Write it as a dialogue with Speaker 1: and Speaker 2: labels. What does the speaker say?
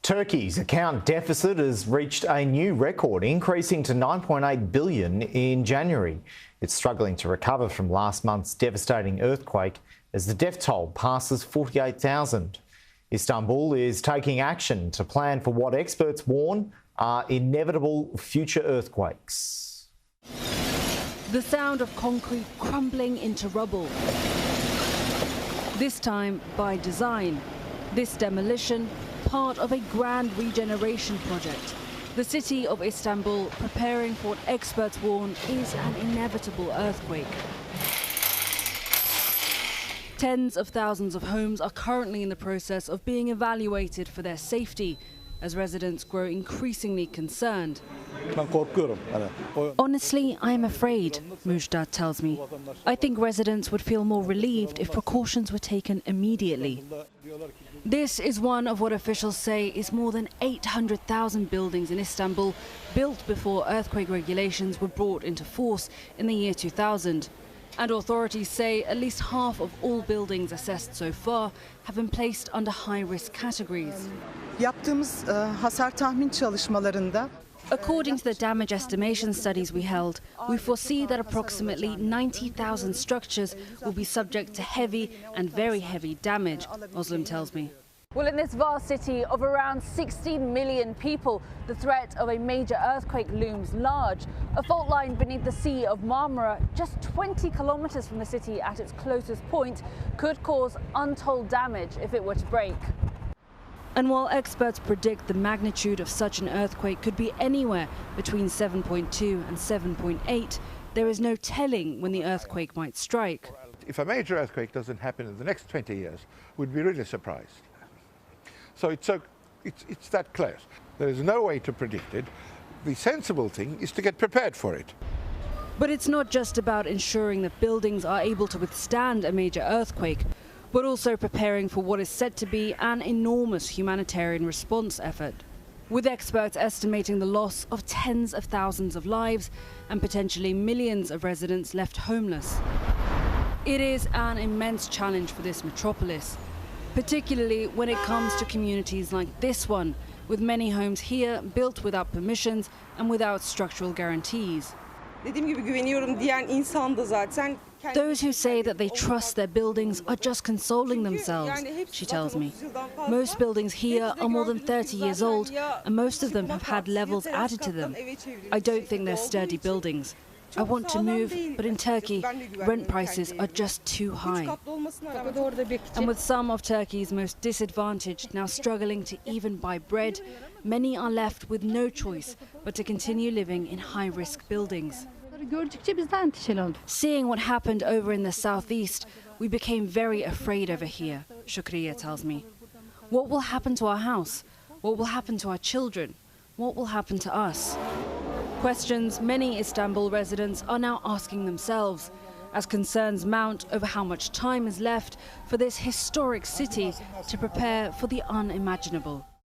Speaker 1: Turkey's account deficit has reached a new record, increasing to 9.8 billion in January. It's struggling to recover from last month's devastating earthquake as the death toll passes 48,000. Istanbul is taking action to plan for what experts warn are inevitable future earthquakes.
Speaker 2: The sound of concrete crumbling into rubble. This time by design. This demolition, part of a grand regeneration project. The city of Istanbul preparing for what experts warn is an inevitable earthquake. Tens of thousands of homes are currently in the process of being evaluated for their safety as residents grow increasingly concerned. Honestly, I am afraid, Mujdat tells me. I think residents would feel more relieved if precautions were taken immediately. This is one of what officials say is more than 800,000 buildings in Istanbul built before earthquake regulations were brought into force in the year 2000. And authorities say at least half of all buildings assessed so far have been placed under high-risk categories. According to the damage estimation studies we held, we foresee that approximately 90,000 structures will be subject to heavy and very heavy damage, Muslim tells me. Well, in this vast city of around 16 million people, the threat of a major earthquake looms large. A fault line beneath the Sea of Marmara, just 20 kilometers from the city at its closest point, could cause untold damage if it were to break. And while experts predict the magnitude of such an earthquake could be anywhere between 7.2 and 7.8, there is no telling when the earthquake might strike.
Speaker 3: If a major earthquake doesn't happen in the next 20 years, we'd be really surprised. So it's that close. There is no way to predict it. The sensible thing is to get prepared for it.
Speaker 2: But it's not just about ensuring that buildings are able to withstand a major earthquake, but also preparing for what is said to be an enormous humanitarian response effort, with experts estimating the loss of tens of thousands of lives and potentially millions of residents left homeless. It is an immense challenge for this metropolis, particularly when it comes to communities like this one, with many homes here built without permissions and without structural guarantees. Those who say that they trust their buildings are just consoling themselves, she tells me. Most buildings here are more than 30 years old, and most of them have had levels added to them. I don't think they're sturdy buildings. I want to move, but in Turkey, rent prices are just too high. And with some of Turkey's most disadvantaged now struggling to even buy bread, many are left with no choice but to continue living in high-risk buildings. Seeing what happened over in the southeast, we became very afraid over here, Shukriya tells me. What will happen to our house? What will happen to our children? What will happen to us? Questions many Istanbul residents are now asking themselves, as concerns mount over how much time is left for this historic city to prepare for the unimaginable.